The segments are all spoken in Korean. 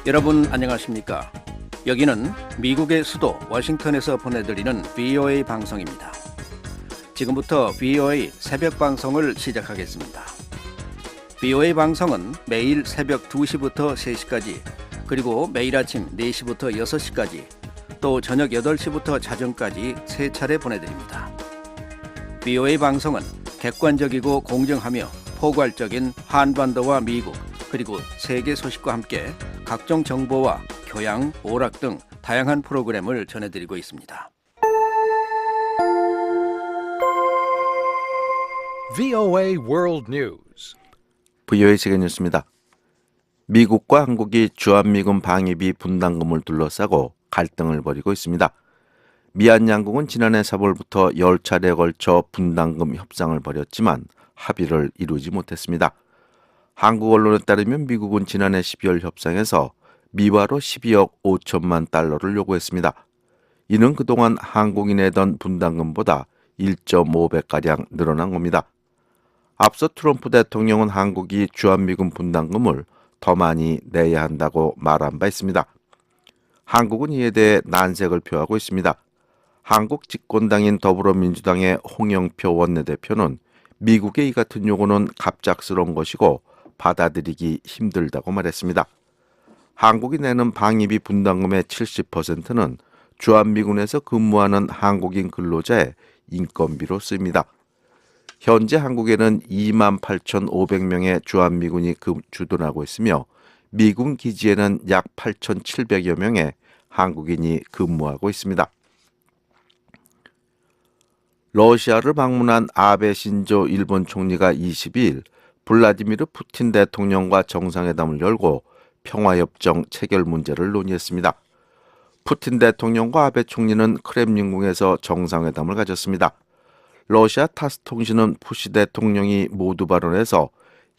여러분 안녕하십니까? 여기는 미국의 수도 워싱턴에서 보내드리는 VOA 방송입니다. 지금부터 VOA 새벽 방송을 시작하겠습니다. VOA 방송은 매일 새벽 2시부터 3시까지, 그리고 매일 아침 4시부터 6시까지, 또 저녁 8시부터 자정까지 3차례 보내드립니다. VOA 방송은 객관적이고 공정하며 포괄적인 한반도와 미국, 그리고 세계 소식과 함께 각종 정보와 교양, 오락 등 다양한 프로그램을 전해드리고 있습니다. VOA World News. VOA 세계 뉴스입니다. 미국과 한국이 주한미군 방위비 분담금을 둘러싸고 갈등을 벌이고 있습니다. 미얀 양국은 지난해 4월부터 10차례에 걸쳐 분담금 협상을 벌였지만 합의를 이루지 못했습니다. 한국 언론에 따르면 미국은 지난해 12월 협상에서 미화로 12억 5천만 달러를 요구했습니다. 이는 그동안 한국이 내던 분담금보다 1.5배가량 늘어난 겁니다. 앞서 트럼프 대통령은 한국이 주한미군 분담금을 더 많이 내야 한다고 말한 바 있습니다. 한국은 이에 대해 난색을 표하고 있습니다. 한국 집권당인 더불어민주당의 홍영표 원내대표는 미국의 이 같은 요구는 갑작스러운 것이고 받아들이기 힘들다고 말했습니다. 한국이 내는 방위비 분담금의 70%는 주한미군에서 근무하는 한국인 근로자의 인건비로 쓰입니다. 현재 한국에는 28,500명의 주한미군이 주둔하고 있으며 미군 기지에는 약 8,700여 명의 한국인이 근무하고 있습니다. 러시아를 방문한 아베 신조 일본 총리가 22일 블라디미르 푸틴 대통령과 정상회담을 열고 평화협정 체결 문제를 논의했습니다. 푸틴 대통령과 아베 총리는 크렘린궁에서 정상회담을 가졌습니다. 러시아 타스 통신은 푸시 대통령이 모두 발언해서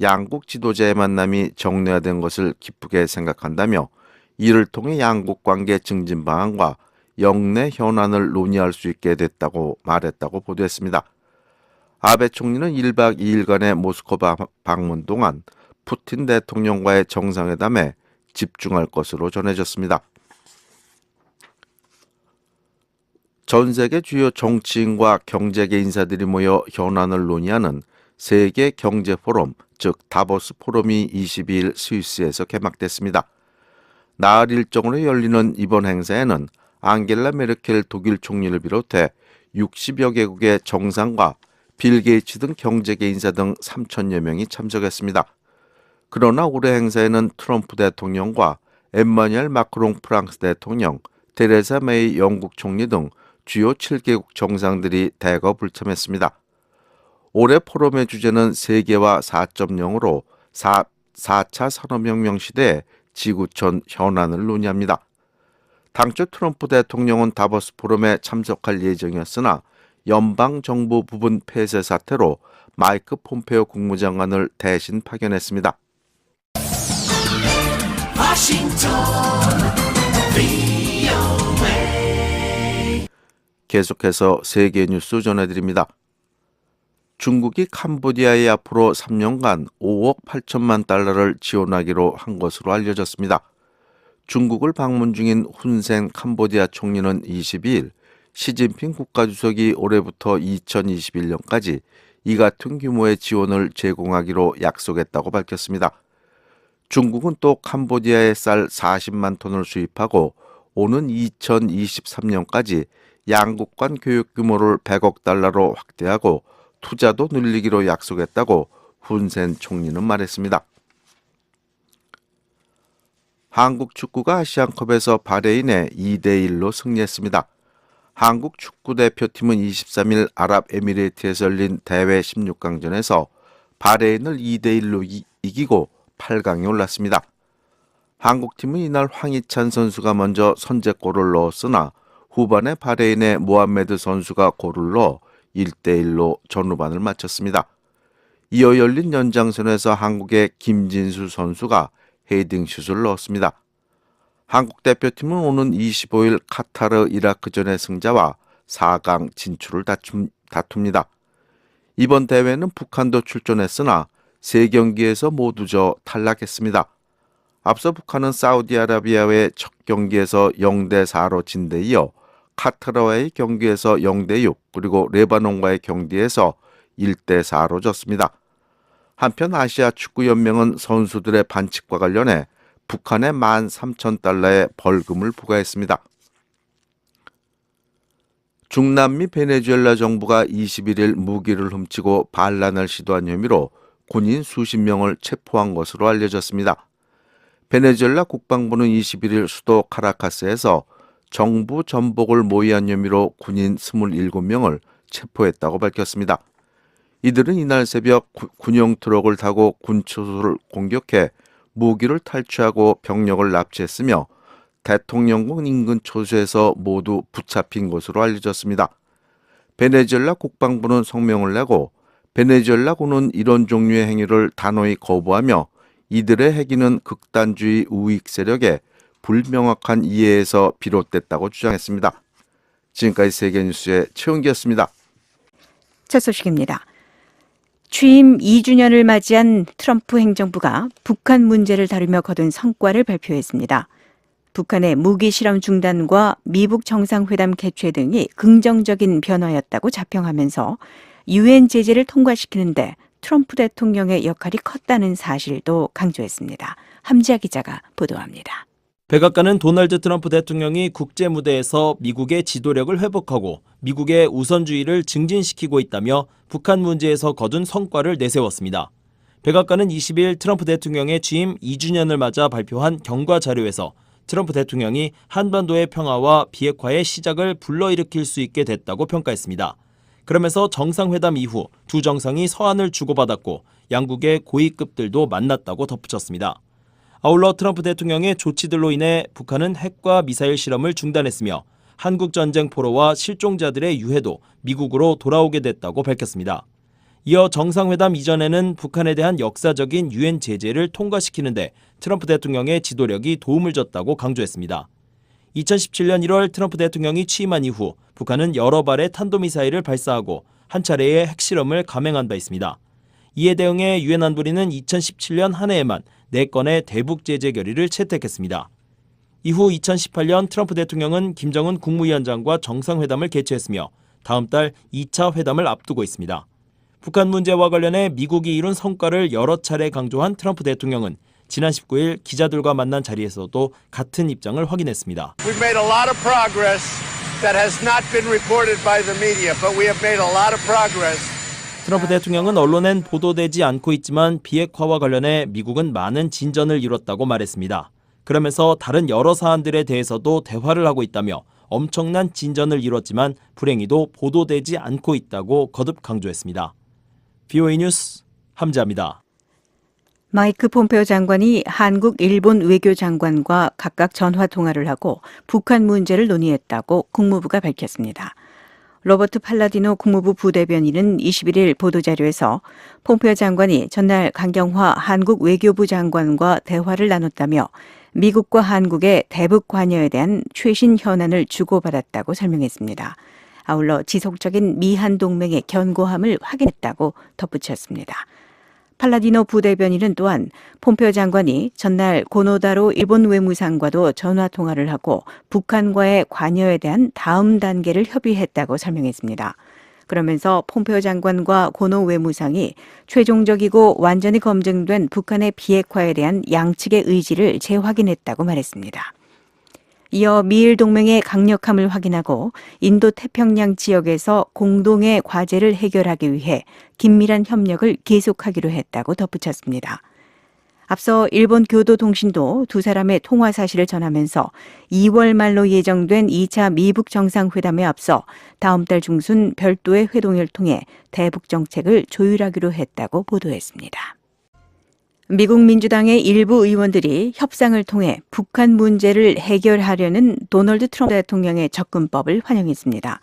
양국 지도자의 만남이 정례화된 것을 기쁘게 생각한다며 이를 통해 양국 관계 증진 방안과 영내 현안을 논의할 수 있게 됐다고 말했다고 보도했습니다. 아베 총리는 1박 2일간의 모스크바 방문 동안 푸틴 대통령과의 정상회담에 집중할 것으로 전해졌습니다. 전 세계 주요 정치인과 경제계 인사들이 모여 현안을 논의하는 세계 경제 포럼, 즉 다보스 포럼이 22일 스위스에서 개막됐습니다. 나흘 일정으로 열리는 이번 행사에는 앙겔라 메르켈 독일 총리를 비롯해 60여 개국의 정상과 빌 게이츠 등 경제계 인사 등 3천여 명이 참석했습니다. 그러나 올해 행사에는 트럼프 대통령과 엠마뉴엘 마크롱 프랑스 대통령, 테레사 메이 영국 총리 등 주요 7개국 정상들이 대거 불참했습니다. 올해 포럼의 주제는 세계화 4.0으로 4차 산업혁명 시대의 지구촌 현안을 논의합니다. 당초 트럼프 대통령은 다보스 포럼에 참석할 예정이었으나 연방정부 부분 폐쇄 사태로 마이크 폼페오 국무장관을 대신 파견했습니다. 계속해서 세계 뉴스 전해드립니다. 중국이 캄보디아에 앞으로 3년간 5억 8천만 달러를 지원하기로 한 것으로 알려졌습니다. 중국을 방문 중인 훈센 캄보디아 총리는 22일 시진핑 국가주석이 올해부터 2021년까지 이 같은 규모의 지원을 제공하기로 약속했다고 밝혔습니다. 중국은 또 캄보디아에 쌀 40만 톤을 수입하고 오는 2023년까지 양국 간 교육 규모를 100억 달러로 확대하고 투자도 늘리기로 약속했다고 훈센 총리는 말했습니다. 한국 축구가 아시안컵에서 바레인에 2대1로 승리했습니다. 한국 축구대표팀은 23일 아랍에미레이트에서 열린 대회 16강전에서 바레인을 2대1로 이기고 8강에 올랐습니다. 한국팀은 이날 황희찬 선수가 먼저 선제골을 넣었으나 후반에 바레인의 모하메드 선수가 골을 넣어 1대1로 전후반을 마쳤습니다. 이어 열린 연장선에서 한국의 김진수 선수가 헤딩슛을 넣었습니다. 한국 대표팀은 오는 25일 카타르 이라크전의 승자와 4강 진출을 다툽니다. 이번 대회는 북한도 출전했으나 3경기에서 모두 탈락했습니다. 앞서 북한은 사우디아라비아와의 첫 경기에서 0대4로 진 데 이어 카타르와의 경기에서 0대6 그리고 레바논과의 경기에서 1대4로 졌습니다. 한편 아시아 축구연맹은 선수들의 반칙과 관련해 북한에 13,000달러의 벌금을 부과했습니다. 중남미 베네수엘라 정부가 21일 무기를 훔치고 반란을 시도한 혐의로 군인 수십 명을 체포한 것으로 알려졌습니다. 베네수엘라 국방부는 21일 수도 카라카스에서 정부 전복을 모의한 혐의로 군인 27명을 체포했다고 밝혔습니다. 이들은 이날 새벽 군용 트럭을 타고 군초소를 공격해 무기를 탈취하고 병력을 납치했으며 대통령궁 인근 초소에서 모두 붙잡힌 것으로 알려졌습니다. 베네수엘라 국방부는 성명을 내고 베네수엘라군은 이런 종류의 행위를 단호히 거부하며 이들의 행위는 극단주의 우익 세력의 불명확한 이해에서 비롯됐다고 주장했습니다. 지금까지 세계뉴스의 최은기였습니다. 첫 소식입니다. 취임 2주년을 맞이한 트럼프 행정부가 북한 문제를 다루며 거둔 성과를 발표했습니다. 북한의 무기 실험 중단과 미북 정상회담 개최 등이 긍정적인 변화였다고 자평하면서 유엔 제재를 통과시키는데 트럼프 대통령의 역할이 컸다는 사실도 강조했습니다. 함지아 기자가 보도합니다. 백악관은 도널드 트럼프 대통령이 국제 무대에서 미국의 지도력을 회복하고 미국의 우선주의를 증진시키고 있다며 북한 문제에서 거둔 성과를 내세웠습니다. 백악관은 20일 트럼프 대통령의 취임 2주년을 맞아 발표한 경과 자료에서 트럼프 대통령이 한반도의 평화와 비핵화의 시작을 불러일으킬 수 있게 됐다고 평가했습니다. 그러면서 정상회담 이후 두 정상이 서한을 주고받았고 양국의 고위급들도 만났다고 덧붙였습니다. 아울러 트럼프 대통령의 조치들로 인해 북한은 핵과 미사일 실험을 중단했으며 한국전쟁 포로와 실종자들의 유해도 미국으로 돌아오게 됐다고 밝혔습니다. 이어 정상회담 이전에는 북한에 대한 역사적인 유엔 제재를 통과시키는데 트럼프 대통령의 지도력이 도움을 줬다고 강조했습니다. 2017년 1월 트럼프 대통령이 취임한 이후 북한은 여러 발의 탄도미사일을 발사하고 한 차례의 핵실험을 감행한 바 있습니다. 이에 대응해 유엔 안보리는 2017년 한 해에만 4건의 대북 제재 결의를 채택했습니다. 이후 2018년 트럼프 대통령은 김정은 국무위원장과 정상회담을 개최했으며 다음 달 2차 회담을 앞두고 있습니다. 북한 문제와 관련해 미국이 이룬 성과를 여러 차례 강조한 트럼프 대통령은 지난 19일 기자들과 만난 자리에서도 같은 입장을 확인했습니다. We've made a lot of progress that has not been reported by the media, but we have made a lot of progress. 트럼프 대통령은 언론엔 보도되지 않고 있지만 비핵화와 관련해 미국은 많은 진전을 이뤘다고 말했습니다. 그러면서 다른 여러 사안들에 대해서도 대화를 하고 있다며 엄청난 진전을 이뤘지만 불행히도 보도되지 않고 있다고 거듭 강조했습니다. VOA 뉴스 함지아입니다. 마이크 폼페오 장관이 한국, 일본 외교장관과 각각 전화 통화를 하고 북한 문제를 논의했다고 국무부가 밝혔습니다. 로버트 팔라디노 국무부 부대변인은 21일 보도자료에서 폼페오 장관이 전날 강경화 한국 외교부 장관과 대화를 나눴다며 미국과 한국의 대북 관여에 대한 최신 현안을 주고받았다고 설명했습니다. 아울러 지속적인 미한 동맹의 견고함을 확인했다고 덧붙였습니다. 팔라디노 부대변인은 또한 폼페오 장관이 전날 고노다로 일본 외무상과도 전화통화를 하고 북한과의 관여에 대한 다음 단계를 협의했다고 설명했습니다. 그러면서 폼페오 장관과 고노 외무상이 최종적이고 완전히 검증된 북한의 비핵화에 대한 양측의 의지를 재확인했다고 말했습니다. 이어 미일 동맹의 강력함을 확인하고 인도 태평양 지역에서 공동의 과제를 해결하기 위해 긴밀한 협력을 계속하기로 했다고 덧붙였습니다. 앞서 일본 교도통신도 두 사람의 통화 사실을 전하면서 2월 말로 예정된 2차 미북 정상회담에 앞서 다음 달 중순 별도의 회동을 통해 대북 정책을 조율하기로 했다고 보도했습니다. 미국 민주당의 일부 의원들이 협상을 통해 북한 문제를 해결하려는 도널드 트럼프 대통령의 접근법을 환영했습니다.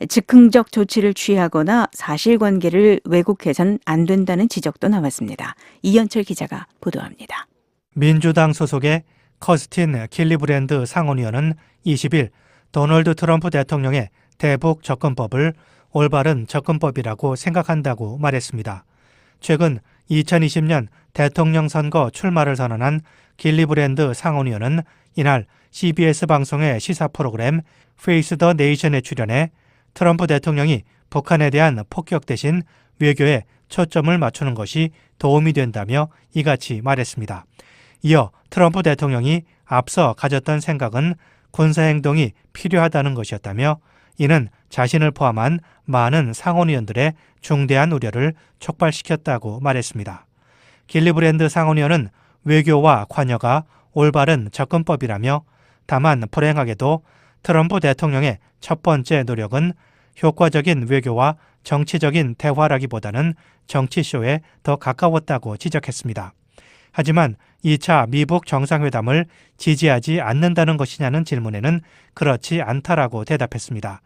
즉흥적 조치를 취하거나 사실관계를 왜곡해선 안 된다는 지적도 나왔습니다. 이현철 기자가 보도합니다. 민주당 소속의 커스틴 길리브랜드 상원의원은 20일 도널드 트럼프 대통령의 대북 접근법을 올바른 접근법이라고 생각한다고 말했습니다. 최근 2020년 대통령 선거 출마를 선언한 길리브랜드 상원의원은 이날 CBS 방송의 시사 프로그램 페이스 더 네이션에 출연해 트럼프 대통령이 북한에 대한 폭격 대신 외교에 초점을 맞추는 것이 도움이 된다며 이같이 말했습니다. 이어 트럼프 대통령이 앞서 가졌던 생각은 군사행동이 필요하다는 것이었다며 이는 자신을 포함한 많은 상원의원들의 중대한 우려를 촉발시켰다고 말했습니다. 길리브랜드 상원의원은 외교와 관여가 올바른 접근법이라며 다만 불행하게도 트럼프 대통령의 첫 번째 노력은 효과적인 외교와 정치적인 대화라기보다는 정치쇼에 더 가까웠다고 지적했습니다. 하지만 2차 미북 정상회담을 지지하지 않는다는 것이냐는 질문에는 그렇지 않다라고 대답했습니다.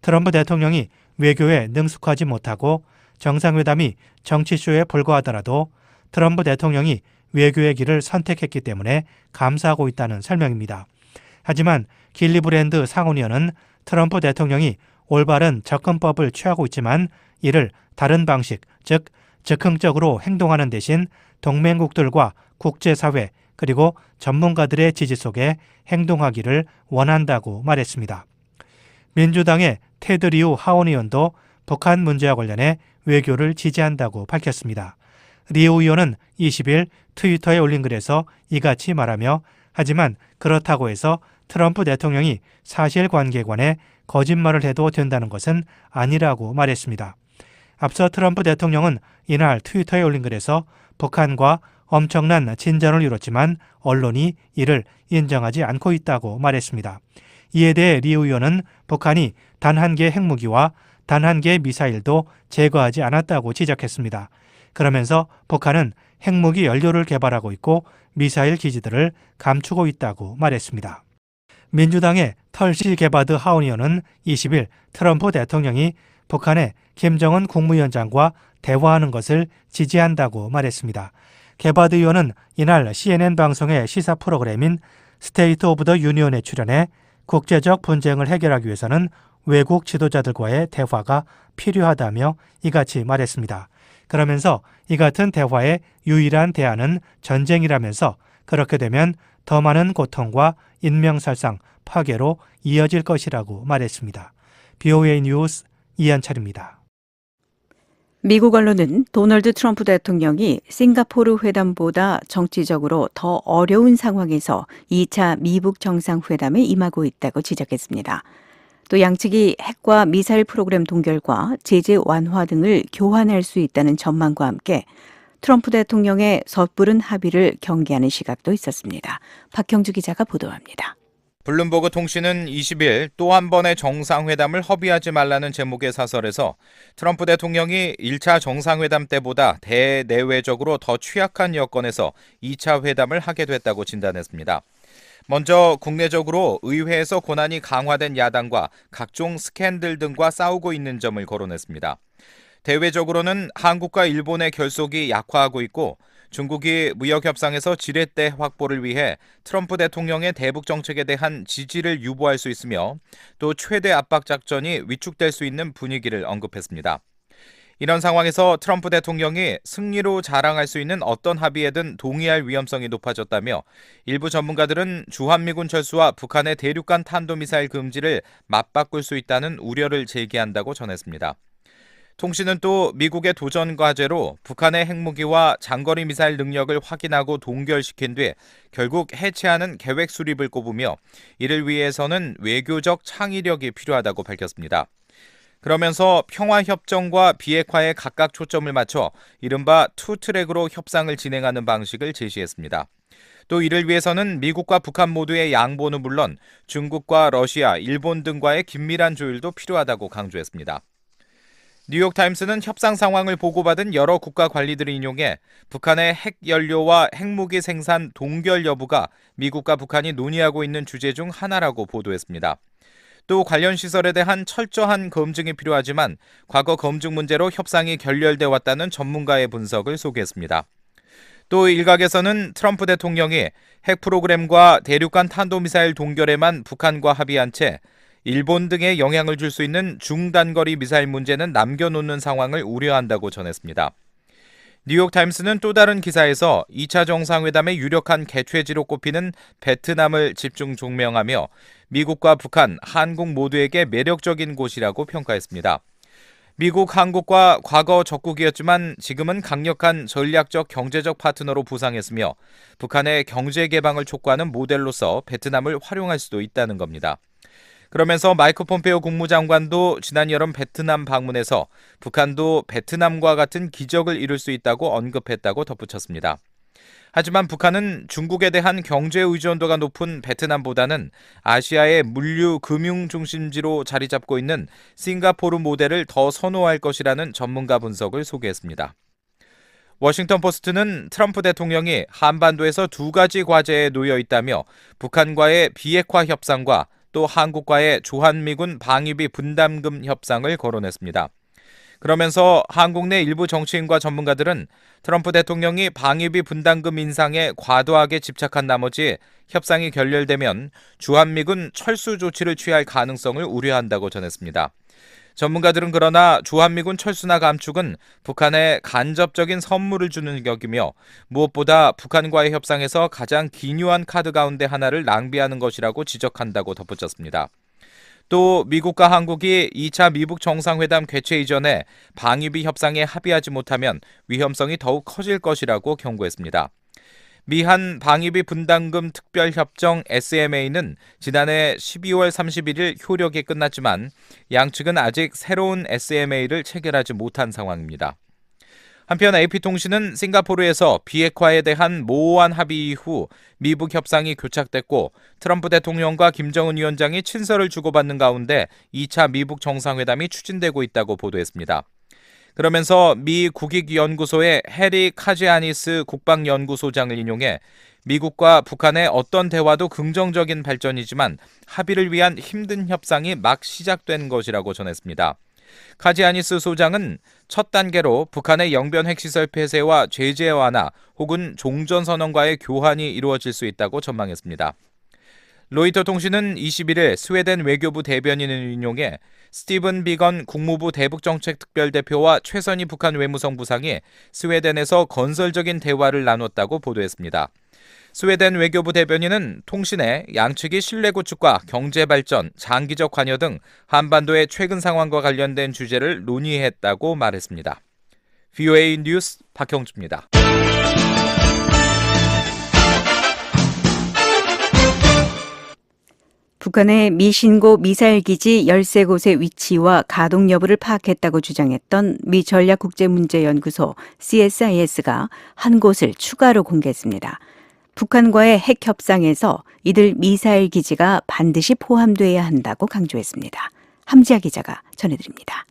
트럼프 대통령이 외교에 능숙하지 못하고 정상회담이 정치쇼에 불과하더라도 트럼프 대통령이 외교의 길을 선택했기 때문에 감사하고 있다는 설명입니다. 하지만 길리브랜드 상원의원은 트럼프 대통령이 올바른 접근법을 취하고 있지만 이를 다른 방식, 즉 즉흥적으로 행동하는 대신 동맹국들과 국제사회 그리고 전문가들의 지지 속에 행동하기를 원한다고 말했습니다. 민주당의 테드 리우 하원의원도 북한 문제와 관련해 외교를 지지한다고 밝혔습니다. 리우 의원은 20일 트위터에 올린 글에서 이같이 말하며 하지만 그렇다고 해서 트럼프 대통령이 사실관계에 관해 거짓말을 해도 된다는 것은 아니라고 말했습니다. 앞서 트럼프 대통령은 이날 트위터에 올린 글에서 북한과 엄청난 진전을 이뤘지만 언론이 이를 인정하지 않고 있다고 말했습니다. 이에 대해 리 의원은 북한이 단 한 개의 핵무기와 단 한 개의 미사일도 제거하지 않았다고 지적했습니다. 그러면서 북한은 핵무기 연료를 개발하고 있고 미사일 기지들을 감추고 있다고 말했습니다. 민주당의 털시 게바드 하원의원은 20일 트럼프 대통령이 북한의 김정은 국무위원장과 대화하는 것을 지지한다고 말했습니다. 게바드 의원은 이날 CNN 방송의 시사 프로그램인 스테이트 오브 더 유니온에 출연해 국제적 분쟁을 해결하기 위해서는 외국 지도자들과의 대화가 필요하다며 이같이 말했습니다. 그러면서 이 같은 대화의 유일한 대안은 전쟁이라면서 그렇게 되면 더 많은 고통과 인명살상, 파괴로 이어질 것이라고 말했습니다. BOA 뉴스 이한철입니다. 미국 언론은 도널드 트럼프 대통령이 싱가포르 회담보다 정치적으로 더 어려운 상황에서 2차 미북 정상회담에 임하고 있다고 지적했습니다. 또 양측이 핵과 미사일 프로그램 동결과 제재 완화 등을 교환할 수 있다는 전망과 함께 트럼프 대통령의 섣부른 합의를 경계하는 시각도 있었습니다. 박형주 기자가 보도합니다. 블룸버그 통신은 20일 또 한 번의 정상회담을 허비하지 말라는 제목의 사설에서 트럼프 대통령이 1차 정상회담 때보다 대내외적으로 더 취약한 여건에서 2차 회담을 하게 됐다고 진단했습니다. 먼저 국내적으로 의회에서 권한이 강화된 야당과 각종 스캔들 등과 싸우고 있는 점을 거론했습니다. 대외적으로는 한국과 일본의 결속이 약화하고 있고 중국이 무역협상에서 지렛대 확보를 위해 트럼프 대통령의 대북 정책에 대한 지지를 유보할 수 있으며 또 최대 압박 작전이 위축될 수 있는 분위기를 언급했습니다. 이런 상황에서 트럼프 대통령이 승리로 자랑할 수 있는 어떤 합의에든 동의할 위험성이 높아졌다며 일부 전문가들은 주한미군 철수와 북한의 대륙간 탄도미사일 금지를 맞바꿀 수 있다는 우려를 제기한다고 전했습니다. 통신은 또 미국의 도전 과제로 북한의 핵무기와 장거리 미사일 능력을 확인하고 동결시킨 뒤 결국 해체하는 계획 수립을 꼽으며 이를 위해서는 외교적 창의력이 필요하다고 밝혔습니다. 그러면서 평화협정과 비핵화에 각각 초점을 맞춰 이른바 투트랙으로 협상을 진행하는 방식을 제시했습니다. 또 이를 위해서는 미국과 북한 모두의 양보는 물론 중국과 러시아, 일본 등과의 긴밀한 조율도 필요하다고 강조했습니다. 뉴욕타임스는 협상 상황을 보고받은 여러 국가 관리들을 인용해 북한의 핵 연료와 핵무기 생산 동결 여부가 미국과 북한이 논의하고 있는 주제 중 하나라고 보도했습니다. 또 관련 시설에 대한 철저한 검증이 필요하지만 과거 검증 문제로 협상이 결렬돼 왔다는 전문가의 분석을 소개했습니다. 또 일각에서는 트럼프 대통령이 핵 프로그램과 대륙간 탄도미사일 동결에만 북한과 합의한 채 일본 등에 영향을 줄 수 있는 중단거리 미사일 문제는 남겨놓는 상황을 우려한다고 전했습니다. 뉴욕타임스는 또 다른 기사에서 2차 정상회담의 유력한 개최지로 꼽히는 베트남을 집중 조명하며 미국과 북한, 한국 모두에게 매력적인 곳이라고 평가했습니다. 미국, 한국과 과거 적국이었지만 지금은 강력한 전략적 경제적 파트너로 부상했으며 북한의 경제 개방을 촉구하는 모델로서 베트남을 활용할 수도 있다는 겁니다. 그러면서 마이크 폼페오 국무장관도 지난 여름 베트남 방문에서 북한도 베트남과 같은 기적을 이룰 수 있다고 언급했다고 덧붙였습니다. 하지만 북한은 중국에 대한 경제 의존도가 높은 베트남보다는 아시아의 물류 금융 중심지로 자리 잡고 있는 싱가포르 모델을 더 선호할 것이라는 전문가 분석을 소개했습니다. 워싱턴 포스트는 트럼프 대통령이 한반도에서 두 가지 과제에 놓여 있다며 북한과의 비핵화 협상과 또 한국과의 주한미군 방위비 분담금 협상을 거론했습니다. 그러면서 한국 내 일부 정치인과 전문가들은 트럼프 대통령이 방위비 분담금 인상에 과도하게 집착한 나머지 협상이 결렬되면 주한미군 철수 조치를 취할 가능성을 우려한다고 전했습니다. 전문가들은 그러나 주한미군 철수나 감축은 북한에 간접적인 선물을 주는 격이며 무엇보다 북한과의 협상에서 가장 기묘한 카드 가운데 하나를 낭비하는 것이라고 지적한다고 덧붙였습니다. 또 미국과 한국이 2차 미북 정상회담 개최 이전에 방위비 협상에 합의하지 못하면 위험성이 더욱 커질 것이라고 경고했습니다. 미한 방위비 분담금 특별협정 SMA는 지난해 12월 31일 효력이 끝났지만 양측은 아직 새로운 SMA를 체결하지 못한 상황입니다. 한편 AP통신은 싱가포르에서 비핵화에 대한 모호한 합의 이후 미북 협상이 교착됐고 트럼프 대통령과 김정은 위원장이 친서를 주고받는 가운데 2차 미북 정상회담이 추진되고 있다고 보도했습니다. 그러면서 미 국익연구소의 해리 카지아니스 국방연구소장을 인용해 미국과 북한의 어떤 대화도 긍정적인 발전이지만 합의를 위한 힘든 협상이 막 시작된 것이라고 전했습니다. 카지아니스 소장은 첫 단계로 북한의 영변 핵시설 폐쇄와 제재 완화 혹은 종전선언과의 교환이 이루어질 수 있다고 전망했습니다. 로이터 통신은 21일 스웨덴 외교부 대변인을 인용해 스티븐 비건 국무부 대북정책특별대표와 최선희 북한 외무성 부상이 스웨덴에서 건설적인 대화를 나눴다고 보도했습니다. 스웨덴 외교부 대변인은 통신에 양측이 신뢰 구축과 경제 발전, 장기적 관여 등 한반도의 최근 상황과 관련된 주제를 논의했다고 말했습니다. VOA 뉴스 박형주입니다. 북한의 미신고 미사일 기지 13곳의 위치와 가동 여부를 파악했다고 주장했던 미 전략국제문제연구소 CSIS가 한 곳을 추가로 공개했습니다. 북한과의 핵 협상에서 이들 미사일 기지가 반드시 포함돼야 한다고 강조했습니다. 함지아 기자가 전해드립니다.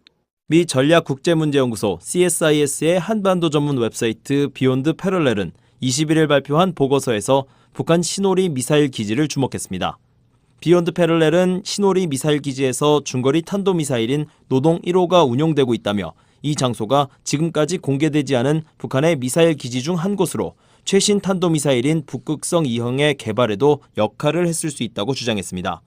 미 전략국제문제연구소 CSIS의 한반도 전문 웹사이트 비욘드 패럴렐은 21일 발표한 보고서에서 북한 시노리 미사일 기지를 주목했습니다. 비욘드 패럴렐은 시노리 미사일 기지에서 중거리 탄도미사일인 노동 1호가 운용되고 있다며 이 장소가 지금까지 공개되지 않은 북한의 미사일 기지 중 한 곳으로 최신 탄도미사일인 북극성 2형의 개발에도 역할을 했을 수 있다고 주장했습니다.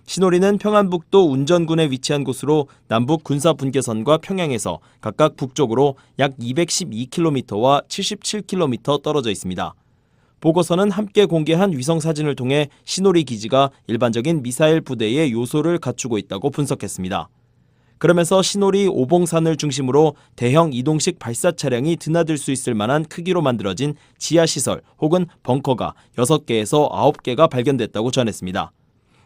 시노리는 평안북도 운전군에 위치한 곳으로 남북 군사분계선과 평양에서 각각 북쪽으로 약 212km와 77km 떨어져 있습니다. 보고서는 함께 공개한 위성사진을 통해 시노리 기지가 일반적인 미사일 부대의 요소를 갖추고 있다고 분석했습니다. 그러면서 시노리 오봉산을 중심으로 대형 이동식 발사 차량이 드나들 수 있을 만한 크기로 만들어진 지하시설 혹은 벙커가 6개에서 9개가 발견됐다고 전했습니다.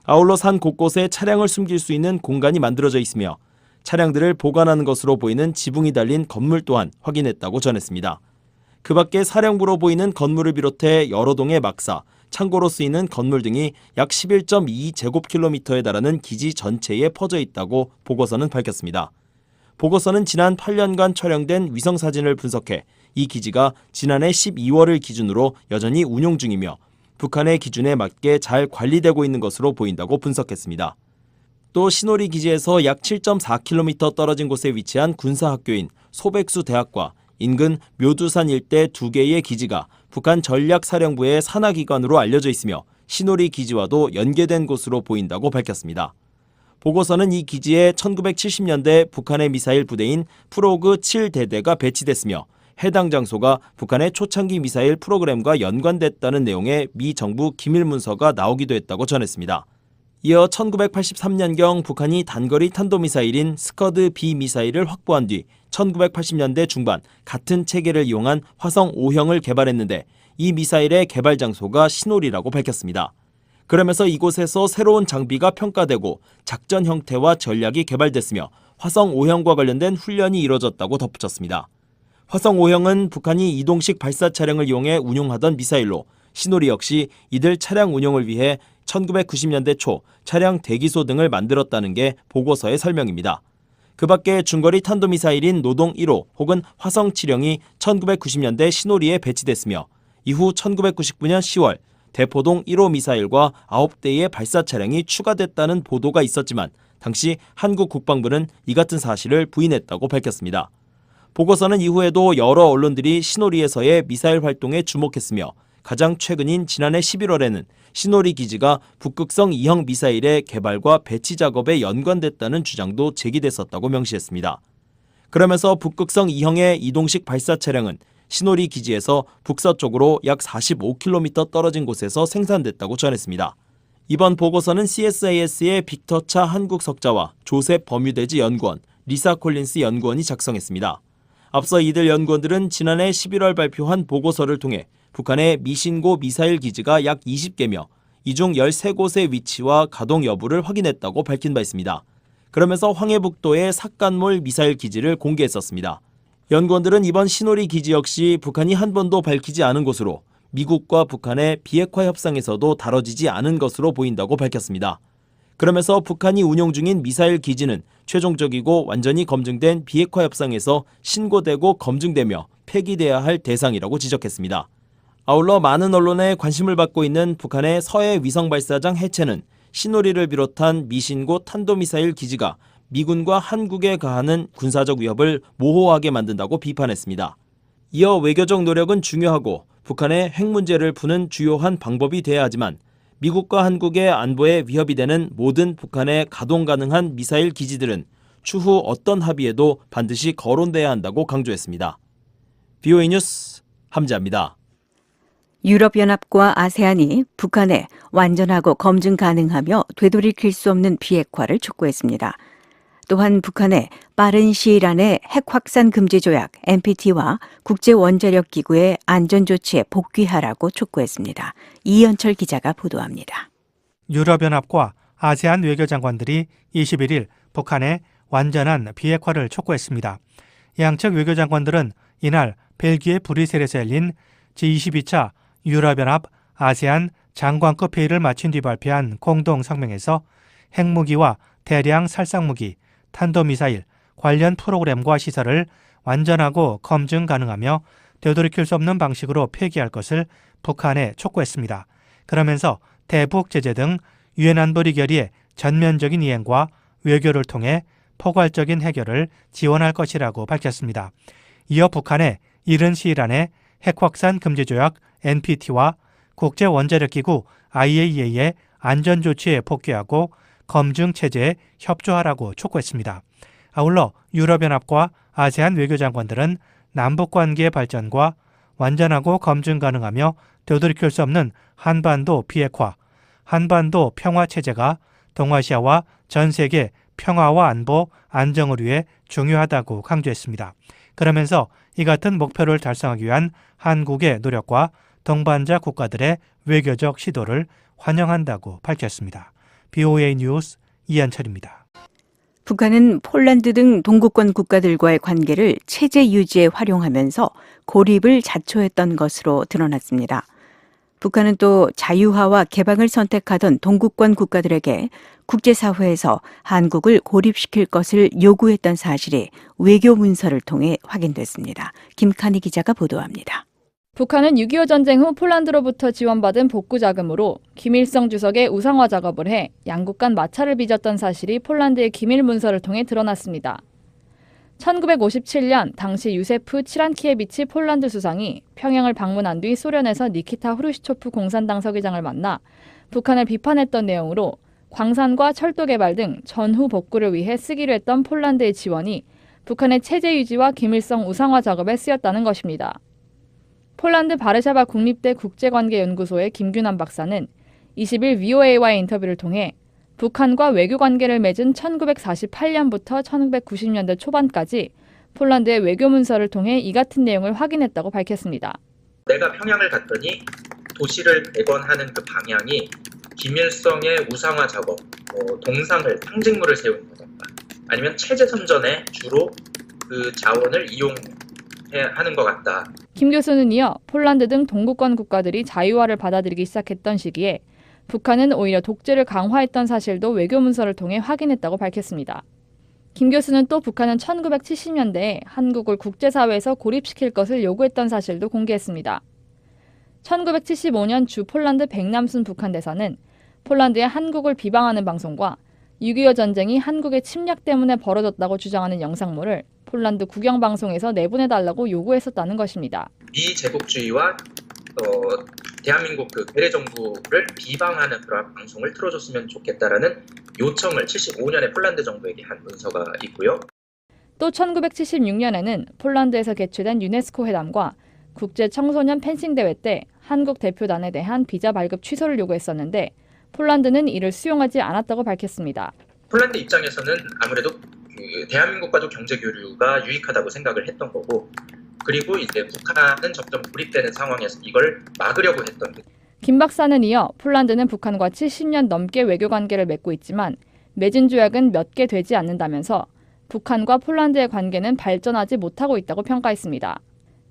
아울러 산 곳곳에 차량을 숨길 수 있는 공간이 만들어져 있으며 차량들을 보관하는 것으로 보이는 지붕이 달린 건물 또한 확인했다고 전했습니다. 그 밖에 사령부로 보이는 건물을 비롯해 여러 동의 막사, 창고로 쓰이는 건물 등이 약 11.2제곱킬로미터에 달하는 기지 전체에 퍼져 있다고 보고서는 밝혔습니다. 보고서는 지난 8년간 촬영된 위성사진을 분석해 이 기지가 지난해 12월을 기준으로 여전히 운용 중이며 북한의 기준에 맞게 잘 관리되고 있는 것으로 보인다고 분석했습니다. 또 시노리 기지에서 약 7.4km 떨어진 곳에 위치한 군사학교인 소백수 대학과 인근 묘두산 일대 2개의 기지가 북한 전략사령부의 산하기관으로 알려져 있으며 시노리 기지와도 연계된 곳으로 보인다고 밝혔습니다. 보고서는 이 기지에 1970년대 북한의 미사일 부대인 프로그 7대대가 배치됐으며 해당 장소가 북한의 초창기 미사일 프로그램과 연관됐다는 내용의 미 정부 기밀 문서가 나오기도 했다고 전했습니다. 이어 1983년경 북한이 단거리 탄도미사일인 스커드-B 미사일을 확보한 뒤 1980년대 중반 같은 체계를 이용한 화성 5형을 개발했는데 이 미사일의 개발 장소가 시놀이라고 밝혔습니다. 그러면서 이곳에서 새로운 장비가 평가되고 작전 형태와 전략이 개발됐으며 화성 5형과 관련된 훈련이 이뤄졌다고 덧붙였습니다. 화성 5형은 북한이 이동식 발사 차량을 이용해 운용하던 미사일로 시놀이 역시 이들 차량 운용을 위해 1990년대 초 차량 대기소 등을 만들었다는 게 보고서의 설명입니다. 그 밖에 중거리 탄도미사일인 노동 1호 혹은 화성 7형이 1990년대 시놀이에 배치됐으며 이후 1999년 10월 대포동 1호 미사일과 9대의 발사 차량이 추가됐다는 보도가 있었지만 당시 한국 국방부는 이 같은 사실을 부인했다고 밝혔습니다. 보고서는 이후에도 여러 언론들이 시놀이에서의 미사일 활동에 주목했으며 가장 최근인 지난해 11월에는 시놀이 기지가 북극성 2형 미사일의 개발과 배치 작업에 연관됐다는 주장도 제기됐었다고 명시했습니다. 그러면서 북극성 2형의 이동식 발사 차량은 시놀이 기지에서 북서쪽으로 약 45km 떨어진 곳에서 생산됐다고 전했습니다. 이번 보고서는 CSIS의 빅터 차 한국 석자와 조셉 버뮤데즈 연구원, 리사 콜린스 연구원이 작성했습니다. 앞서 이들 연구원들은 지난해 11월 발표한 보고서를 통해 북한의 미신고 미사일 기지가 약 20개며 이 중 13곳의 위치와 가동 여부를 확인했다고 밝힌 바 있습니다. 그러면서 황해북도의 삭간몰 미사일 기지를 공개했었습니다. 연구원들은 이번 시놀이 기지 역시 북한이 한 번도 밝히지 않은 곳으로 미국과 북한의 비핵화 협상에서도 다뤄지지 않은 것으로 보인다고 밝혔습니다. 그러면서 북한이 운용 중인 미사일 기지는 최종적이고 완전히 검증된 비핵화 협상에서 신고되고 검증되며 폐기돼야 할 대상이라고 지적했습니다. 아울러 많은 언론에 관심을 받고 있는 북한의 서해 위성발사장 해체는 시놀이를 비롯한 미신고 탄도미사일 기지가 미군과 한국에 가하는 군사적 위협을 모호하게 만든다고 비판했습니다. 이어 외교적 노력은 중요하고 북한의 핵 문제를 푸는 주요한 방법이 돼야 하지만 미국과 한국의 안보에 위협이 되는 모든 북한의 가동 가능한 미사일 기지들은 추후 어떤 합의에도 반드시 거론돼야 한다고 강조했습니다. VOA 뉴스 함지아입니다. 유럽연합과 아세안이 북한에 완전하고 검증 가능하며 되돌이킬 수 없는 비핵화를 촉구했습니다. 또한 북한에 빠른 시일 안에 핵 확산 금지 조약 NPT와 국제원자력기구의 안전조치에 복귀하라고 촉구했습니다. 이현철 기자가 보도합니다. 유럽연합과 아세안 외교장관들이 21일 북한의 완전한 비핵화를 촉구했습니다. 양측 외교장관들은 이날 벨기에 브뤼셀에서 열린 제22차 유럽연합 아세안 장관급 회의를 마친 뒤 발표한 공동 성명에서 핵무기와 대량 살상무기, 탄도미사일, 관련 프로그램과 시설을 완전하고 검증 가능하며 되돌이킬 수 없는 방식으로 폐기할 것을 북한에 촉구했습니다. 그러면서 대북 제재 등 유엔 안보리 결의의 전면적인 이행과 외교를 통해 포괄적인 해결을 지원할 것이라고 밝혔습니다. 이어 북한에 이른 시일 안에 핵 확산 금지 조약 NPT와 국제원자력기구 IAEA의 안전조치에 복귀하고 검증 체제에 협조하라고 촉구했습니다. 아울러 유럽연합과 아세안 외교장관들은 남북관계의 발전과 완전하고 검증 가능하며 되돌이킬 수 없는 한반도 비핵화, 한반도 평화체제가 동아시아와 전 세계 평화와 안보, 안정을 위해 중요하다고 강조했습니다. 그러면서 이 같은 목표를 달성하기 위한 한국의 노력과 동반자 국가들의 외교적 시도를 환영한다고 밝혔습니다. BOA 뉴스 이한철입니다. 북한은 폴란드 등 동구권 국가들과의 관계를 체제 유지에 활용하면서 고립을 자초했던 것으로 드러났습니다. 북한은 또 자유화와 개방을 선택하던 동구권 국가들에게 국제사회에서 한국을 고립시킬 것을 요구했던 사실이 외교 문서를 통해 확인됐습니다. 김칸희 기자가 보도합니다. 북한은 6.25 전쟁 후 폴란드로부터 지원받은 복구 자금으로 김일성 주석의 우상화 작업을 해 양국 간 마찰을 빚었던 사실이 폴란드의 기밀 문서를 통해 드러났습니다. 1957년 당시 유세프 치란키에비치 폴란드 수상이 평양을 방문한 뒤 소련에서 니키타 후르시초프 공산당 서기장을 만나 북한을 비판했던 내용으로 광산과 철도 개발 등 전후 복구를 위해 쓰기로 했던 폴란드의 지원이 북한의 체제 유지와 김일성 우상화 작업에 쓰였다는 것입니다. 폴란드 바르샤바 국립대 국제관계연구소의 김균환 박사는 20일 VOA와의 인터뷰를 통해 북한과 외교 관계를 맺은 1948년부터 1990년대 초반까지 폴란드의 외교 문서를 통해 이 같은 내용을 확인했다고 밝혔습니다. 내가 평양을 갔더니 도시를 배건하는 그 방향이 김일성의 우상화 작업, 동상을, 상징물을 세우는 거다. 아니면 체제 선전에 주로 그 자원을 이용하는 것 같다. 김 교수는 이어 폴란드 등 동구권 국가들이 자유화를 받아들이기 시작했던 시기에 북한은 오히려 독재를 강화했던 사실도 외교 문서를 통해 확인했다고 밝혔습니다. 김 교수는 또 북한은 1970년대에 한국을 국제사회에서 고립시킬 것을 요구했던 사실도 공개했습니다. 1975년 주 폴란드 백남순 북한 대사는 폴란드의 한국을 비방하는 방송과 6.25 전쟁이 한국의 침략 때문에 벌어졌다고 주장하는 영상물을 폴란드 국영방송에서 내보내달라고 요구했었다는 것입니다. 미제국주의와 대한민국 그 괴뢰 정부를 비방하는 그런 방송을 틀어줬으면 좋겠다라는 요청을 75년에 폴란드 정부에게 한 문서가 있고요. 또 1976년에는 폴란드에서 개최된 유네스코 회담과 국제 청소년 펜싱 대회 때 한국 대표단에 대한 비자 발급 취소를 요구했었는데 폴란드는 이를 수용하지 않았다고 밝혔습니다. 폴란드 입장에서는 아무래도 그 대한민국과도 경제 교류가 유익하다고 생각을 했던 거고, 그리고 이제 북한은 점점 고립되는 상황에서 이걸 막으려고 했던. 김 박사는 이어 폴란드는 북한과 70년 넘게 외교 관계를 맺고 있지만 맺은 조약은 몇 개 되지 않는다면서 북한과 폴란드의 관계는 발전하지 못하고 있다고 평가했습니다.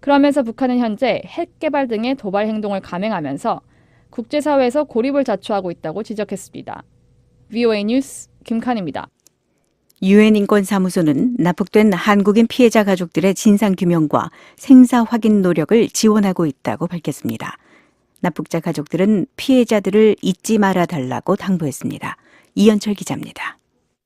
그러면서 북한은 현재 핵 개발 등의 도발 행동을 감행하면서 국제사회에서 고립을 자초하고 있다고 지적했습니다. VOA 뉴스 김칸입니다. 유엔 인권사무소는 납북된 한국인 피해자 가족들의 진상규명과 생사 확인 노력을 지원하고 있다고 밝혔습니다. 납북자 가족들은 피해자들을 잊지 말아달라고 당부했습니다. 이현철 기자입니다.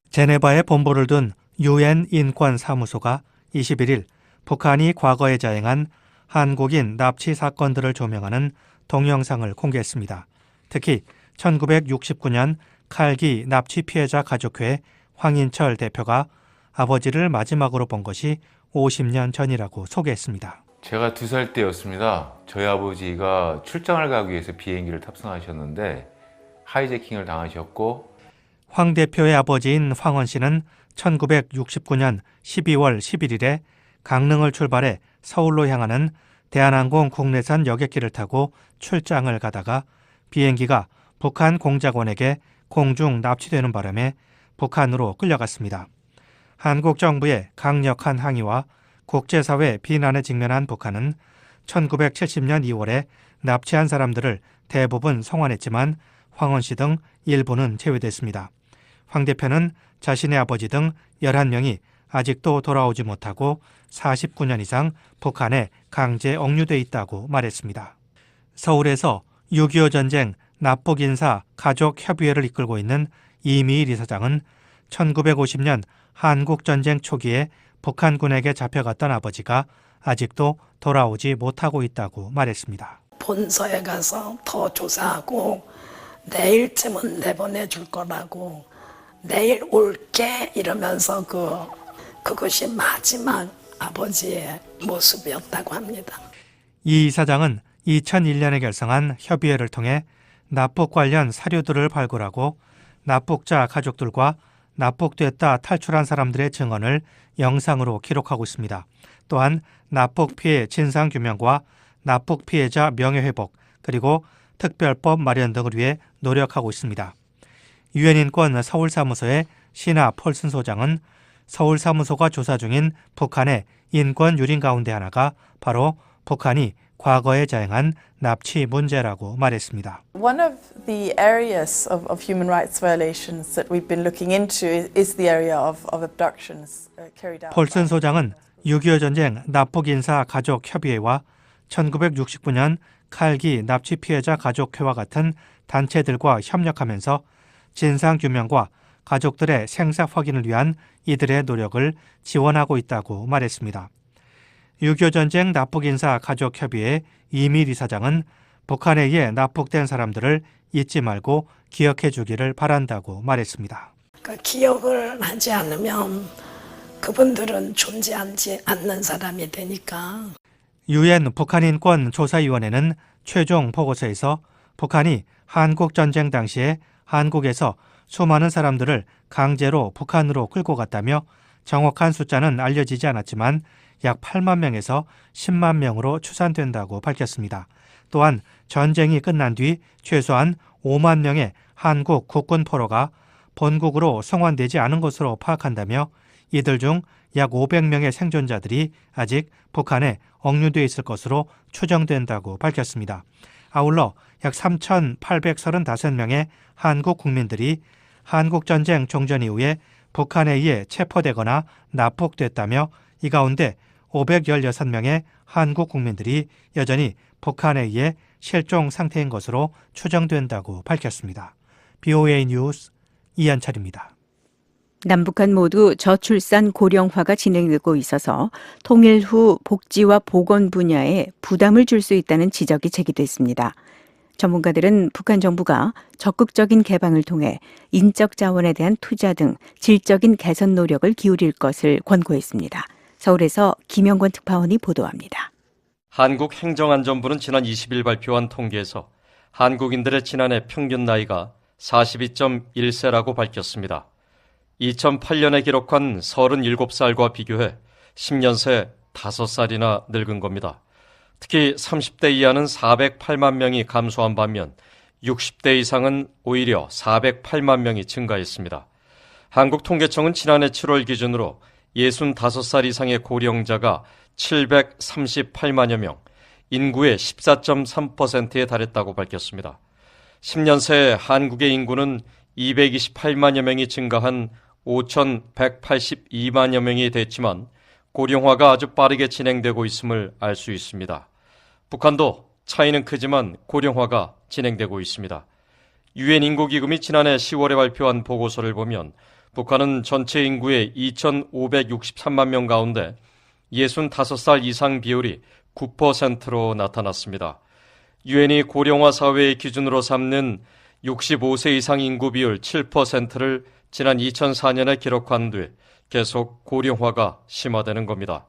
제네바에 본부를 둔 유엔 인권사무소가 21일 북한이 과거에 자행한 한국인 납치 사건들을 조명하는 동영상을 공개했습니다. 특히 1969년 칼기 납치 피해자 가족회 황인철 대표가 아버지를 마지막으로 본 것이 50년 전이라고 소개했습니다. 제가 2살 때였습니다. 저희 아버지가 출장을 가기 위해서 비행기를 탑승하셨는데 하이제킹을 당하셨고, 황 대표의 아버지인 황원 씨는 1969년 12월 11일에 강릉을 출발해 서울로 향하는 대한항공 국내선 여객기를 타고 출장을 가다가 비행기가 북한 공작원에게 공중 납치되는 바람에 북한으로 끌려갔습니다. 한국 정부의 강력한 항의와 국제사회 비난에 직면한 북한은 1970년 2월에 납치한 사람들을 대부분 송환했지만 황원 씨 등 일부는 제외됐습니다. 황 대표는 자신의 아버지 등 11명이 아직도 돌아오지 못하고 49년 이상 북한에 강제 억류돼 있다고 말했습니다. 서울에서 6.25 전쟁 납북인사 가족협의회를 이끌고 있는 이미일 이사장은 1950년 한국전쟁 초기에 북한군에게 잡혀갔던 아버지가 아직도 돌아오지 못하고 있다고 말했습니다. 본서에 가서 더 조사하고 내일쯤은 내보내줄 거라고, 내일 올게 이러면서 그것이 마지막 아버지의 모습이었다고 합니다. 이 이사장은 2001년에 결성한 협의회를 통해 납북 관련 사료들을 발굴하고 납북자 가족들과 납북됐다 탈출한 사람들의 증언을 영상으로 기록하고 있습니다. 또한 납북 피해 진상규명과 납북 피해자 명예회복, 그리고 특별법 마련 등을 위해 노력하고 있습니다. 유엔 인권 서울사무소의 시나 폴슨 소장은 서울사무소가 조사 중인 북한의 인권 유린 가운데 하나가 바로 북한이 과거에 자행한 납치 문제라고 말했습니다. One of the areas of human rights violations that we've been looking into is the area of abductions carried out. 폴슨 소장은 6.25 전쟁 납북인사 가족협의회와 1969년 칼기 납치 피해자 가족회와 같은 단체들과 협력하면서 진상규명과 가족들의 생사 확인을 위한 이들의 노력을 지원하고 있다고 말했습니다. 6.25 전쟁 납북인사 가족협의회 이미일 이사장은 북한에 의해 납북된 사람들을 잊지 말고 기억해 주기를 바란다고 말했습니다. 기억을 하지 않으면 그분들은 존재하지 않는 사람이 되니까. 유엔 북한인권 조사위원회는 최종 보고서에서 북한이 한국전쟁 당시에 한국에서 수많은 사람들을 강제로 북한으로 끌고 갔다며 정확한 숫자는 알려지지 않았지만 약 8만 명에서 10만 명으로 추산된다고 밝혔습니다. 또한 전쟁이 끝난 뒤 최소한 5만 명의 한국 국군 포로가 본국으로 송환되지 않은 것으로 파악한다며 이들 중 약 500명의 생존자들이 아직 북한에 억류돼 있을 것으로 추정된다고 밝혔습니다. 아울러 약 3,835명의 한국 국민들이 한국전쟁 종전 이후에 북한에 의해 체포되거나 납북됐다며 이 가운데 516명의 한국 국민들이 여전히 북한에 의해 실종 상태인 것으로 추정된다고 밝혔습니다. BOA 뉴스 이한철입니다. 남북한 모두 저출산 고령화가 진행되고 있어서 통일 후 복지와 보건 분야에 부담을 줄 수 있다는 지적이 제기됐습니다. 전문가들은 북한 정부가 적극적인 개방을 통해 인적 자원에 대한 투자 등 질적인 개선 노력을 기울일 것을 권고했습니다. 서울에서 김영권 특파원이 보도합니다. 한국행정안전부는 지난 20일 발표한 통계에서 한국인들의 지난해 평균 나이가 42.1세라고 밝혔습니다. 2008년에 기록한 37살과 비교해 10년 새 5살이나 늙은 겁니다. 특히 30대 이하는 408만 명이 감소한 반면 60대 이상은 오히려 408만 명이 증가했습니다. 한국통계청은 지난해 7월 기준으로 65살 이상의 고령자가 738만여 명, 인구의 14.3%에 달했다고 밝혔습니다. 10년 새 한국의 인구는 228만여 명이 증가한 5,182만여 명이 됐지만 고령화가 아주 빠르게 진행되고 있음을 알 수 있습니다. 북한도 차이는 크지만 고령화가 진행되고 있습니다. 유엔 인구기금이 지난해 10월에 발표한 보고서를 보면 북한은 전체 인구의 2,563만 명 가운데 65살 이상 비율이 9%로 나타났습니다. 유엔이 고령화 사회의 기준으로 삼는 65세 이상 인구 비율 7%를 지난 2004년에 기록한 뒤 계속 고령화가 심화되는 겁니다.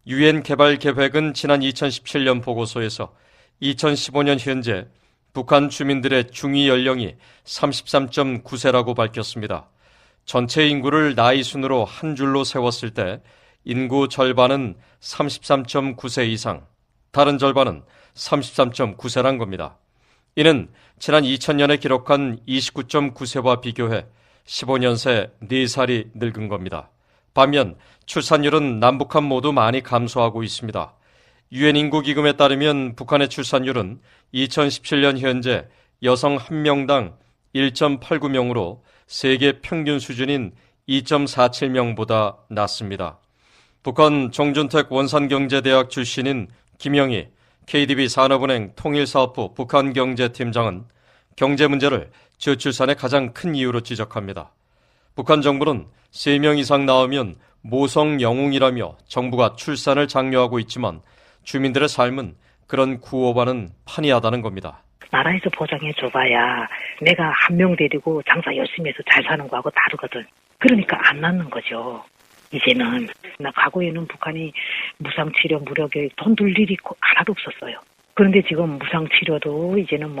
유엔 개발 계획은 지난 2017년 보고서에서 2015년 현재 북한 주민들의 중위 연령이 33.9세라고 밝혔습니다. 전체 인구를 나이 순으로 한 줄로 세웠을 때 인구 절반은 33.9세 이상, 다른 절반은 33.9세란 겁니다. 이는 지난 2000년에 기록한 29.9세와 비교해 15년 새 4살이 늙은 겁니다. 반면 출산율은 남북한 모두 많이 감소하고 있습니다. 유엔 인구기금에 따르면 북한의 출산율은 2017년 현재 여성 1명당 1.89명으로 세계 평균 수준인 2.47명보다 낮습니다. 북한 정준택 원산경제대학 출신인 김영희 KDB 산업은행 통일사업부 북한경제팀장은 경제 문제를 저출산의 가장 큰 이유로 지적합니다. 북한 정부는 3명 이상 나오면 모성 영웅이라며 정부가 출산을 장려하고 있지만 주민들의 삶은 그런 구호와는 판이하다는 겁니다. 나라에서 보장해 줘봐야 내가 한 명 데리고 장사 열심히 해서 잘 사는 거하고 다르거든. 그러니까 안 낳는 거죠. 이제는 과거에는 북한이 무상치료, 무료교육 돈 들 일이 하나도 없었어요. 그런데 지금 무상치료도 이제는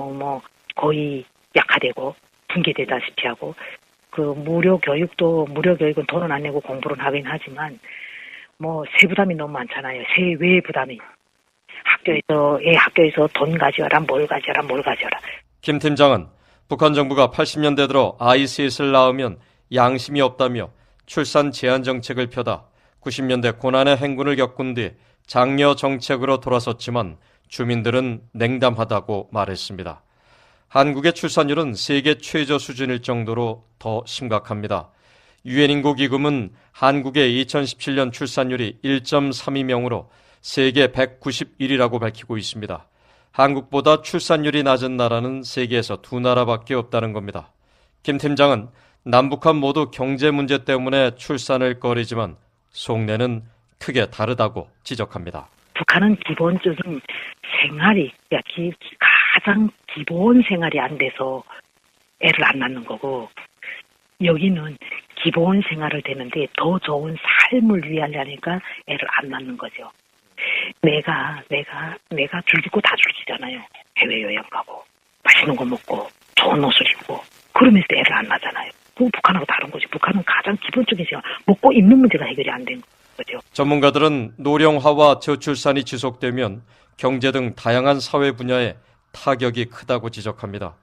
거의 약화되고 붕괴되다시피 하고 그 무료교육은 돈은 안 내고 공부를 하긴 하지만 세부담이 너무 많잖아요. 세외 부담이. 학교에서 돈 가져와라, 뭘 가져와라. 김 팀장은 북한 정부가 80년대 들어 아이 셋을 낳으면 양심이 없다며 출산 제한 정책을 펴다 90년대 고난의 행군을 겪은 뒤 장려 정책으로 돌아섰지만 주민들은 냉담하다고 말했습니다. 한국의 출산율은 세계 최저 수준일 정도로 더 심각합니다. 유엔 인구기금은 한국의 2017년 출산율이 1.32명으로 세계 191위라고 밝히고 있습니다. 한국보다 출산율이 낮은 나라는 세계에서 2나라밖에 없다는 겁니다. 김 팀장은 남북한 모두 경제 문제 때문에 출산을 꺼리지만 속내는 크게 다르다고 지적합니다. 북한은 기본적인 생활이 가장 기본 생활이 안 돼서 애를 안 낳는 거고 여기는 기본 생활을 되는데 더 좋은 삶을 위하려니까 애를 안 낳는 거죠. 내가 줄기고 다 줄기잖아요. 해외여행 가고 맛있는 거 먹고 좋은 옷을 입고 그러면서 애를 안 낳잖아요. 그건 북한하고 다른 거죠. 북한은 가장 기본적인 먹고 입는 문제가 해결이 안 된 거죠. 전문가들은 노령화와 저출산이 지속되면 경제 등 다양한 사회 분야에 타격이 크다고 지적합니다.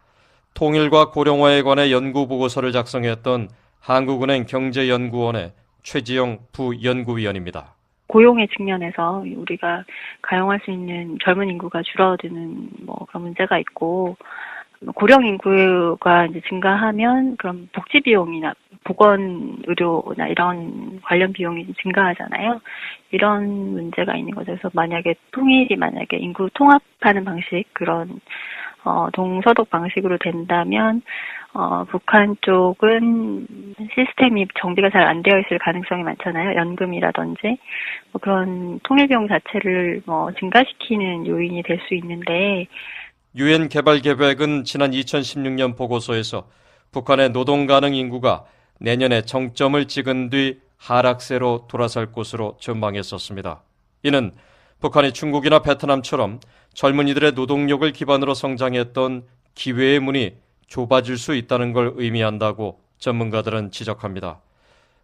통일과 고령화에 관해 연구 보고서를 작성했던 한국은행 경제연구원의 최지영 부연구위원입니다. 고용의 측면에서 우리가 가용할 수 있는 젊은 인구가 줄어드는 그런 문제가 있고, 고령 인구가 이제 증가하면 그럼 복지 비용이나 보건 의료나 이런 관련 비용이 증가하잖아요. 이런 문제가 있는 거죠. 그래서 만약에 인구 통합하는 방식, 그런 동서독 방식으로 된다면 북한 쪽은 시스템이 정비가 잘 안 되어 있을 가능성이 많잖아요. 연금이라든지 그런 통일 비용 자체를 증가시키는 요인이 될 수 있는데, 유엔 개발 계획은 지난 2016년 보고서에서 북한의 노동 가능 인구가 내년에 정점을 찍은 뒤 하락세로 돌아설 것으로 전망했었습니다. 이는 북한이 중국이나 베트남처럼 젊은이들의 노동력을 기반으로 성장했던 기회의 문이 좁아질 수 있다는 걸 의미한다고 전문가들은 지적합니다.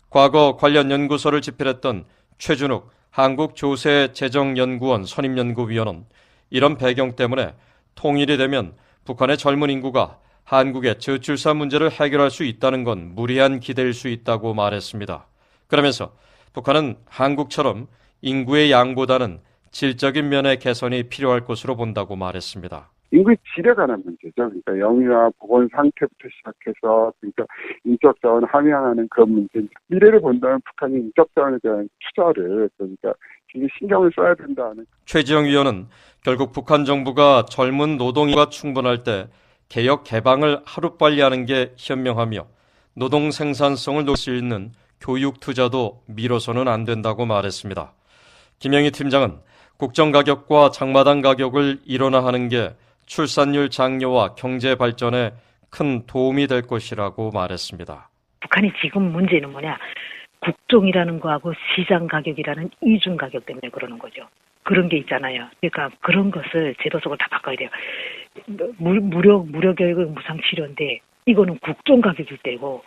과거 관련 연구서를 집필했던 최준욱 한국조세재정연구원 선임연구위원은 이런 배경 때문에 통일이 되면 북한의 젊은 인구가 한국의 저출산 문제를 해결할 수 있다는 건 무리한 기대일 수 있다고 말했습니다. 그러면서 북한은 한국처럼 인구의 양보다는 질적인 면의 개선이 필요할 것으로 본다고 말했습니다. 인구의 질에 관한 문제죠. 그러니까 영유아 보건 상태부터 시작해서 그러니까 인적 자원 함양하는 그런 문제. 미래를 본다면 북한이 인적 자원에 대한 투자를 그러니까 굉장히 신경을 써야 된다는. 최지영 위원은 결국 북한 정부가 젊은 노동인구가 충분할 때 개혁 개방을 하루빨리 하는 게 현명하며 노동 생산성을 높일 수 있는 교육 투자도 미뤄서는 안 된다고 말했습니다. 김영희 팀장은 국정가격과 장마당 가격을 일원화하는 게 출산율 장려와 경제 발전에 큰 도움이 될 것이라고 말했습니다. 북한이 지금 문제는 뭐냐? 국정이라는 거하고 시장 가격이라는 이중 가격 때문에 그러는 거죠. 그런 게 있잖아요. 그러니까 그런 것을 제도적으로 다 바꿔야 돼요. 무료 교육은 무상 치료인데 이거는 국정 가격일 때고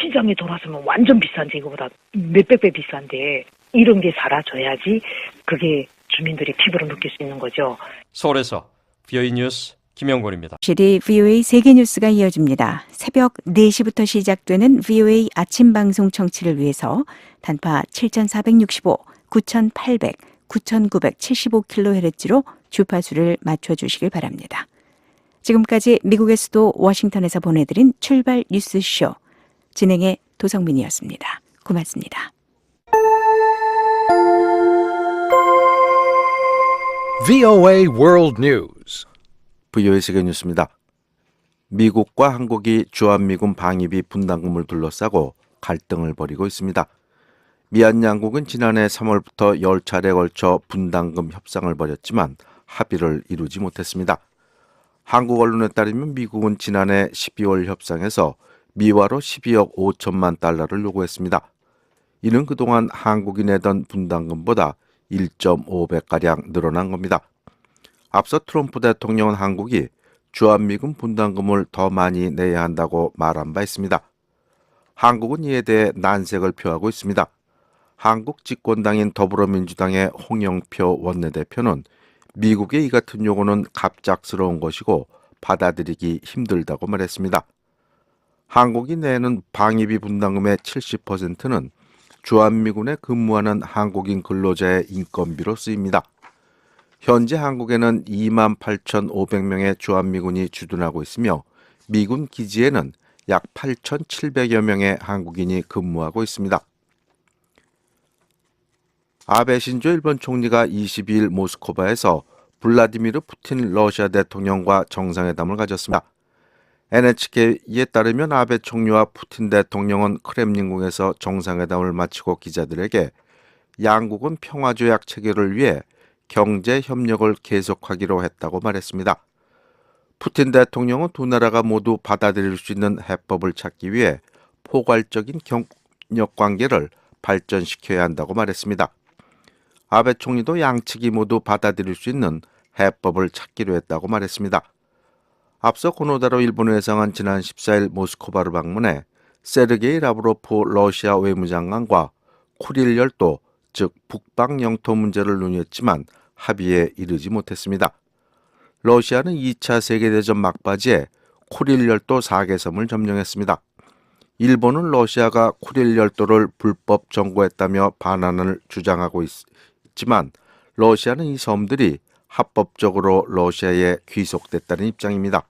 시장에 돌아서면 완전 비싼데 이거보다 몇백 배 비싼데 이런 게 사라져야지 그게 주민들이 피부로 느낄 수 있는 거죠. 서울에서 VOA 뉴스 김영곤입니다. 실이 VOA 세계뉴스가 이어집니다. 새벽 4시부터 시작되는 VOA 아침 방송 청취를 위해서 단파 7465, 9800, 9975kHz로 주파수를 맞춰주시길 바랍니다. 지금까지 미국의 수도 워싱턴에서 보내드린 출발 뉴스쇼 진행의 도성민이었습니다. 고맙습니다. VOA World News. VOA 세계 뉴스입니다. 미국과 한국이 주한미군 방위비 분담금을 둘러싸고 갈등을 벌이고 있습니다. 미얀 양국은 지난해 3월부터 10차례에 걸쳐 분담금 협상을 벌였지만 합의를 이루지 못했습니다. 한국 언론에 따르면 미국은 지난해 12월 협상에서 미화로 12억 5천만 달러를 요구했습니다. 이는 그동안 한국이 내던 분담금보다 1.5배가량 늘어난 겁니다. 앞서 트럼프 대통령은 한국이 주한미군 분담금을 더 많이 내야 한다고 말한 바 있습니다. 한국은 이에 대해 난색을 표하고 있습니다. 한국 집권당인 더불어민주당의 홍영표 원내대표는 미국의 이 같은 요구는 갑작스러운 것이고 받아들이기 힘들다고 말했습니다. 한국이 내는 방위비 분담금의 70%는 주한미군에 근무하는 한국인 근로자의 인건비로 쓰입니다. 현재 한국에는 28,500명의 주한미군이 주둔하고 있으며 미군 기지에는 약 8,700여 명의 한국인이 근무하고 있습니다. 아베 신조 일본 총리가 22일 모스크바에서 블라디미르 푸틴 러시아 대통령과 정상회담을 가졌습니다. NHK에 따르면 아베 총리와 푸틴 대통령은 크렘린궁에서 정상회담을 마치고 기자들에게 양국은 평화조약 체결을 위해 경제 협력을 계속하기로 했다고 말했습니다. 푸틴 대통령은 두 나라가 모두 받아들일 수 있는 해법을 찾기 위해 포괄적인 경력 관계를 발전시켜야 한다고 말했습니다. 아베 총리도 양측이 모두 받아들일 수 있는 해법을 찾기로 했다고 말했습니다. 앞서 고노다로 일본을 예상한 지난 14일 모스크바를 방문해 세르게이 라브로프 러시아 외무장관과 쿠릴 열도, 즉 북방 영토 문제를 논의했지만 합의에 이르지 못했습니다. 러시아는 2차 세계대전 막바지에 쿠릴 열도 4개 섬을 점령했습니다. 일본은 러시아가 쿠릴 열도를 불법 점거했다며 반환을 주장하고 있지만 러시아는 이 섬들이 합법적으로 러시아에 귀속됐다는 입장입니다.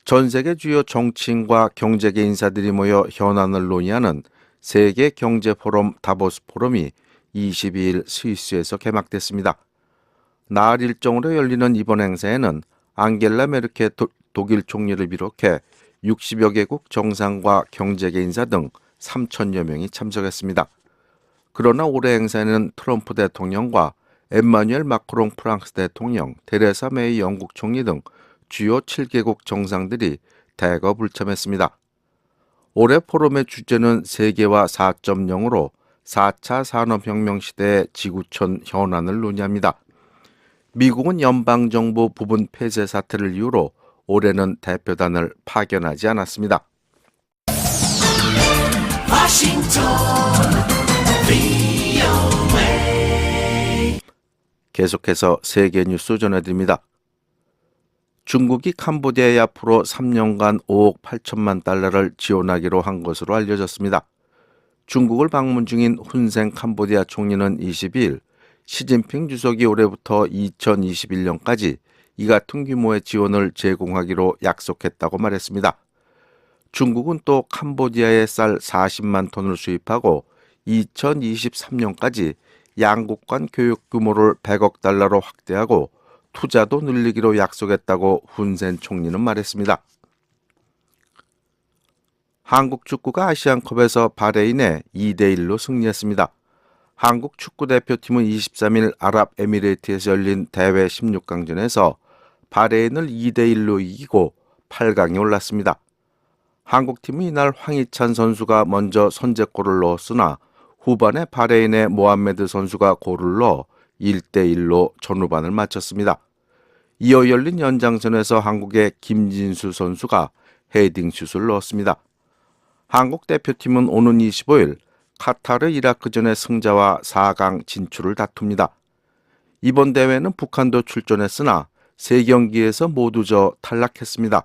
전 세계 주요 정치인과 경제계 인사들이 모여 현안을 논의하는 세계 경제 포럼 다보스 포럼이 22일 스위스에서 개막됐습니다. 나흘 일정으로 열리는 이번 행사에는 앙겔라 메르켈 독일 총리를 비롯해 60여 개국 정상과 경제계 인사 등 3천여 명이 참석했습니다. 그러나 올해 행사에는 트럼프 대통령과 엠마뉴엘 마크롱 프랑스 대통령, 테레사 메이 영국 총리 등 주요 7개국 정상들이 대거 불참했습니다. 올해 포럼의 주제는 세계화 4.0으로 4차 산업혁명 시대의 지구촌 현안을 논의합니다. 미국은 연방정부 부분 폐쇄 사태를 이유로 올해는 대표단을 파견하지 않았습니다. 계속해서 세계 뉴스 전해드립니다. 중국이 캄보디아에 앞으로 3년간 5억 8천만 달러를 지원하기로 한 것으로 알려졌습니다. 중국을 방문 중인 훈센 캄보디아 총리는 22일 시진핑 주석이 올해부터 2021년까지 이 같은 규모의 지원을 제공하기로 약속했다고 말했습니다. 중국은 또 캄보디아에 쌀 40만 톤을 수입하고 2023년까지 양국 간 교육 규모를 100억 달러로 확대하고 투자도 늘리기로 약속했다고 훈센 총리는 말했습니다. 한국 축구가 아시안컵에서 바레인에 2대1로 승리했습니다. 한국 축구대표팀은 23일 아랍에미레이트에서 열린 대회 16강전에서 바레인을 2대1로 이기고 8강에 올랐습니다. 한국팀은 이날 황희찬 선수가 먼저 선제골을 넣었으나 후반에 바레인의 모하메드 선수가 골을 넣어 1대1로 전후반을 마쳤습니다. 이어 열린 연장전에서 한국의 김진수 선수가 헤딩슛을 넣었습니다. 한국 대표팀은 오는 25일 카타르 이라크전의 승자와 4강 진출을 다툽니다. 이번 대회는 북한도 출전했으나 3경기에서 모두 탈락했습니다.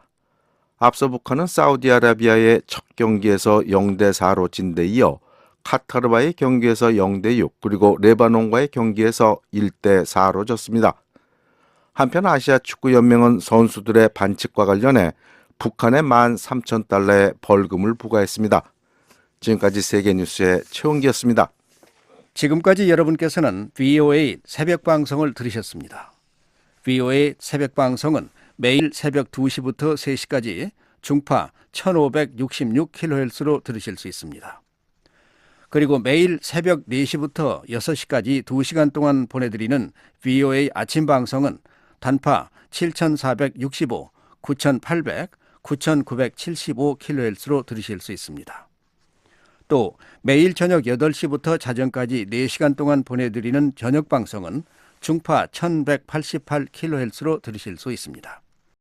앞서 북한은 사우디아라비아의 첫 경기에서 0대4로 진 데 이어 카타르와의 경기에서 0대6 그리고 레바논과의 경기에서 1대4로 졌습니다. 한편 아시아축구연맹은 선수들의 반칙과 관련해 북한에 13,000달러의 벌금을 부과했습니다. 지금까지 세계뉴스의 최홍기였습니다. 지금까지 여러분께서는 VOA 새벽방송을 들으셨습니다. VOA 새벽방송은 매일 새벽 2시부터 3시까지 중파 1566kHz로 들으실 수 있습니다. 그리고 매일 새벽 4시부터 6시까지 2시간 동안 보내드리는 VOA 아침 방송은 단파 7465, 9800, 9975kHz로 들으실 수 있습니다. 또 매일 저녁 8시부터 자정까지 4시간 동안 보내드리는 저녁 방송은 중파 1188kHz로 들으실 수 있습니다.